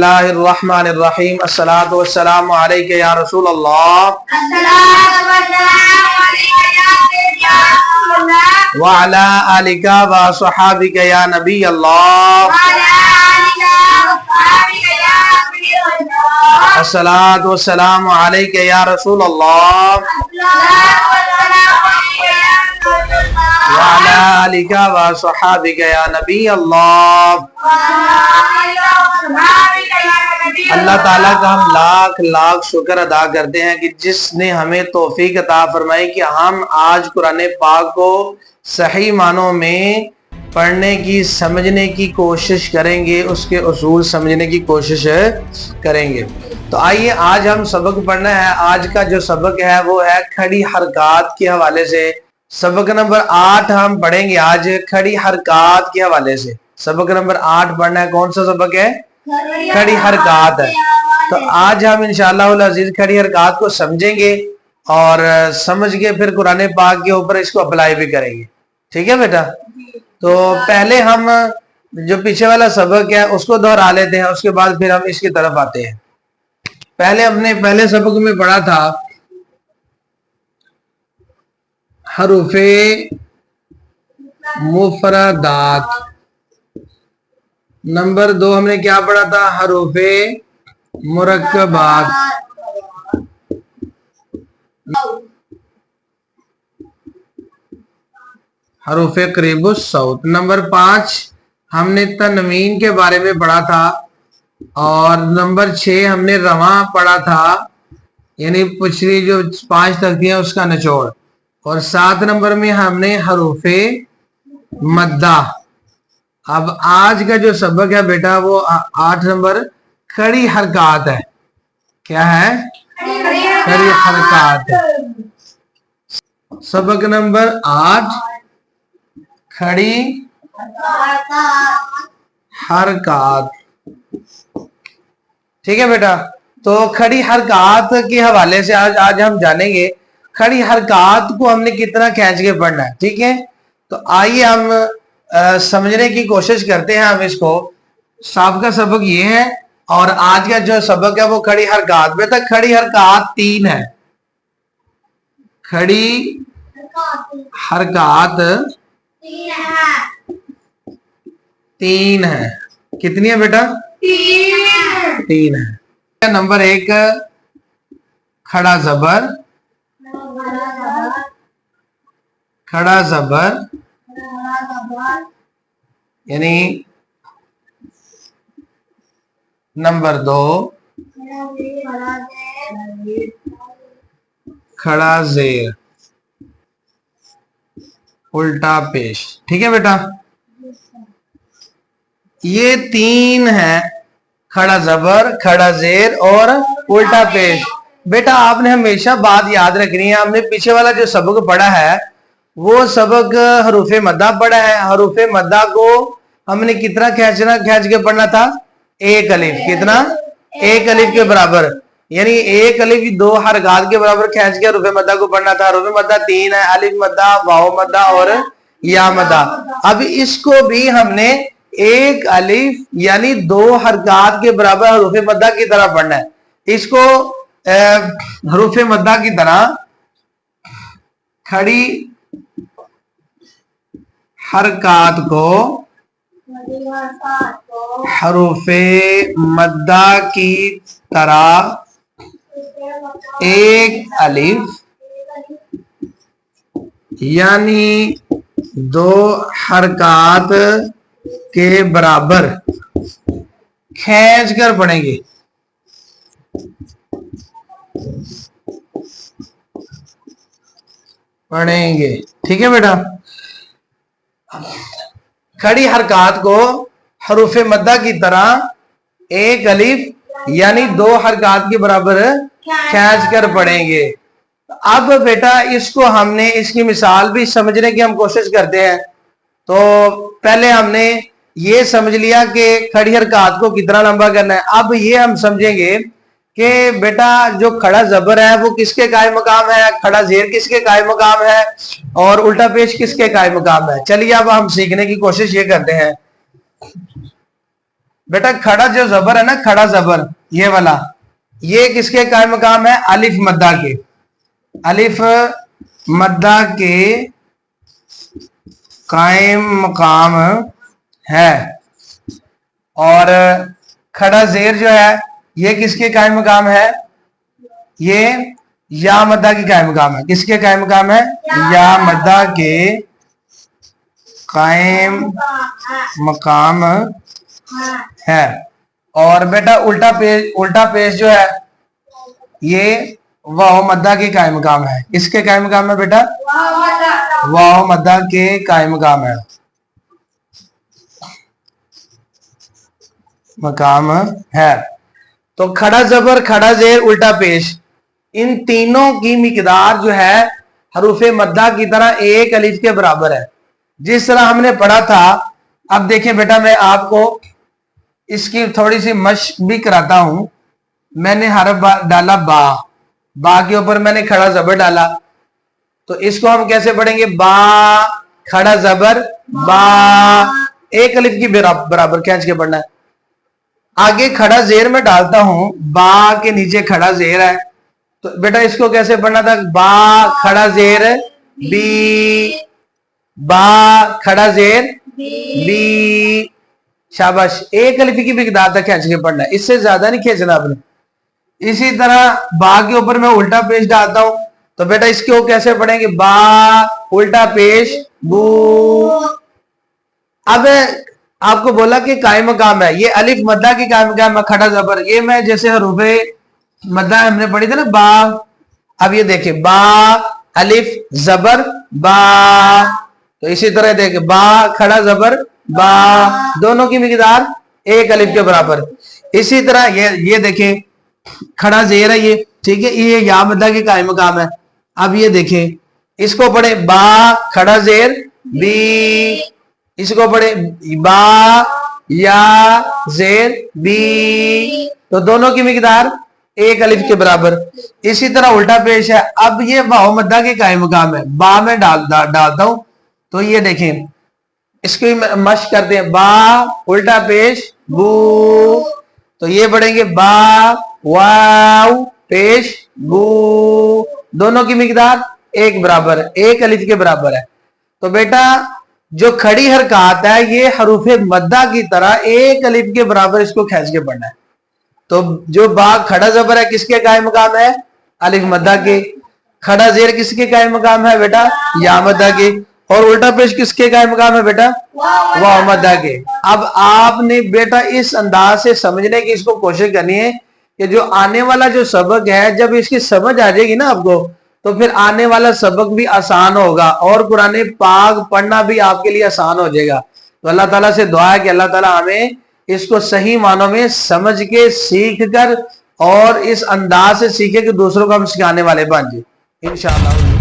बिस्मिल्लाहिर्रहमानिर्रहीम अस्सलातु वस्सलामु अलैका या रसूल अल्लाह व अला आलिका व सहाबिका या नबी अल्लाह अस्सलातु वस्सलामु अलैका या रसूल अल्लाह व अला आलिका व सहाबिका या नबी अल्लाह। अल्लाह ताला का हम लाख लाख शुक्र अदा करते हैं कि जिसने हमें तौफीक अता फरमाई कि हम आज कुरान पाक को सही मानों में पढ़ने की समझने की कोशिश करेंगे, उसके उसूल समझने की कोशिश करेंगे। तो आइए आज हम सबक पढ़ना है। आज का जो सबक है वो है खड़ी हरकत के हवाले से। सबक नंबर 8 हम पढ़ेंगे आज खड़ी हरकत के हवाले से। सबक नंबर 8 पढ़ना है। कौन सा सबक है? खड़ी हरकत है। तो आज हम इंशाअल्लाह अजीज खड़ी हरकत को समझेंगे और समझ के फिर कुरान पाक के ऊपर इसको अप्लाई भी करेंगे। ठीक है बेटा? तो पहले हम जो पीछे वाला सबक है उसको दोहरा लेते हैं, उसके बाद फिर हम इसकी तरफ आते हैं। पहले हमने पहले सबक में पढ़ा था हरूफे मुफरदात। नंबर 2 हमने क्या पढ़ा था? हरूफे मुरक्कबात। हरूफे करीबुस सौत। नंबर 5 हमने तनवीन के बारे में पढ़ा था और नंबर 6 हमने रवा पढ़ा था, यानी पिछली जो 5 तख्तियां उसका निचोड़। और 7 नंबर में हमने हरूफे मद्दा। अब आज का जो सबक है बेटा वो 8 नंबर खड़ी हरकत है। क्या है? खड़ी हरकत है। सबक नंबर 8 खड़ी हरकत। ठीक है बेटा? तो खड़ी हरकत के हवाले से आज हम जानेंगे खड़ी हरकत को हमने कितना खींच के पढ़ना है। ठीक है? तो आइए हम समझने की कोशिश करते हैं। हम इसको साफ का सबक ये है और आज का जो सबक है वो खड़ी हरकत। बेटा खड़ी हरकत 3 है। खड़ी हरकत 3 है। कितनी है बेटा? 3 है। नंबर 1 खड़ा जबर। खड़ा जबर यानी नंबर 2 खड़ा जेर उल्टा पेश। ठीक है बेटा? ये 3 है, खड़ा जबर, खड़ा जेर और उल्टा पेश। बेटा आपने हमेशा बात याद रखनी है, हमने पीछे वाला जो सबक पढ़ा है वो सबक हरूफे मद्दा पढ़ा है। हरूफे मद्दा को हमने कितना खींच के पढ़ना था? 1 अलिफ। कितना? 1 अलिफ के बराबर, यानी 1 अलिफ 2 हरकत के बराबर खींच के हरूफे मद्दा को पढ़ना था। हरूफे मद्दा 3 है, अलिफ मद्दा, वाव मद्दा और या मद्दा। अब इसको भी हमने 1 अलिफ यानी 2 हरकत के बराबर हरूफे मद्दा की तरह पढ़ना है। इसको हरूफे मद्दा की तरह खड़ी हरकत को हरूफे मद्दा की तरह 1 अलिफ यानी 2 हरकत के बराबर खींच कर पढ़ेंगे। ठीक है बेटा? खड़ी हरकत को हरूफे मद्दा की तरह 1 अलिफ यानी 2 हरकत के बराबर खींच कर पढ़ेंगे। अब बेटा इसको हमने इसकी मिसाल भी समझने की हम कोशिश करते हैं। तो पहले हमने ये समझ लिया कि खड़ी हरकत को कितना लंबा करना है। अब ये हम समझेंगे कि बेटा जो खड़ा जबर है वो किसके कायम मकाम है, खड़ा जेर किसके कायम मकाम है और उल्टा पेश किसके कायम मकाम है। चलिए अब हम सीखने की कोशिश ये करते हैं। بیٹا کھڑا جو زبر ہے نا, کھڑا زبر یہ والا, یہ کس کے قائم مقام ہے؟ الف مدہ کے. الف مدہ کے قائم مقام ہے. اور کھڑا زیر جو ہے یہ کس کے قائم مقام ہے؟ یہ یا مدہ کی قائم مقام ہے. کس کے قائم مقام ہے؟ یا مدہ کے قائم مقام ہے. اور بیٹا الٹا پیش جو ہے یہ واو مدہ کے قائم مقام ہے. کس کے قائم مقام ہے بیٹا؟ واو مدہ کے قائم مقام ہے. مقام ہے. تو کھڑا زبر, کھڑا زیر, الٹا پیش, ان تینوں کی مقدار جو ہے حروف مدہ کی طرح ایک الف کے برابر ہے. جس طرح ہم نے پڑھا تھا. اب دیکھیں بیٹا میں آپ کو اس کی تھوڑی سی مشق بھی کراتا ہوں. میں نے حرف ڈالا با, با کے اوپر میں نے کھڑا زبر ڈالا, تو اس کو ہم کیسے پڑھیں گے؟ با کھڑا زبر با, ایک الف کی برابر کھینچ کے پڑھنا ہے. آگے کھڑا زیر میں ڈالتا ہوں, با کے نیچے کھڑا زیر ہے, تو بیٹا اس کو کیسے پڑھنا تھا؟ با کھڑا زیر بی, با کھڑا زیر بی. شاباش, ایک الف کی مقدار تک کھینچ کے پڑھنا ہے, اس سے زیادہ نہیں کھینچنا آپ نے. اسی طرح با کے اوپر میں الٹا پیش ڈالتا ہوں, تو بیٹا اس کو کیسے پڑھیں گے؟ با الٹا پیش بو. اب آپ کو بولا کہ قائم مقام ہے, یہ الف مدہ کی قائم مقام ہے کھڑا زبر. یہ میں جیسے حروف مدہ ہم نے پڑھی تھی نا با, اب یہ دیکھیں با الف زبر با, تو اسی طرح دیکھیں با کھڑا زبر با, دونوں کی مقدار ایک الف کے برابر. اسی طرح یہ دیکھیں کھڑا زیر ہے یہ, ٹھیک ہے, یہ یا مدہ کے قائم مقام ہے. اب یہ دیکھیں اس کو پڑھیں با کھڑا زیر بی, اس کو پڑھیں با یا زیر بی, تو دونوں کی مقدار ایک الف کے برابر. اسی طرح الٹا پیش ہے. اب یہ واو مدہ کے قائم مقام ہے, با میں ڈالتا ہوں, تو یہ دیکھیں اس کی مشق کرتے ہیں. با الٹا پیش بو, تو یہ پڑھیں گے با واو پیش بو, دونوں کی مقدار ایک برابر ہے, ایک الف کے برابر ہے. تو بیٹا جو کھڑی حرکات ہے یہ حروف مدہ کی طرح ایک الف کے برابر اس کو کھینچ کے پڑھنا ہے. تو جو با کھڑا زبر ہے کس کے قائم مقام ہے؟ الف مدہ کے. کھڑا زیر کس کے قائم مقام ہے بیٹا؟ یا مدہ کے. اور الٹا پیش کس کے قائم مقام ہے بیٹا؟ واو مدہ کے. اب آپ نے بیٹا اس انداز سے سمجھنے کی اس کو کوشش کرنی ہے کہ جو آنے والا جو سبق ہے جب اس کی سمجھ آ جائے گی نا آپ کو, تو پھر آنے والا سبق بھی آسان ہوگا اور قرآن پاک پڑھنا بھی آپ کے لیے آسان ہو جائے گا. تو اللہ تعالیٰ سے دعا ہے کہ اللہ تعالیٰ ہمیں اس کو صحیح معنوں میں سمجھ کے سیکھ کر اور اس انداز سے سیکھے کہ دوسروں کو ہم سکھانے والے بن جائیں انشاءاللہ.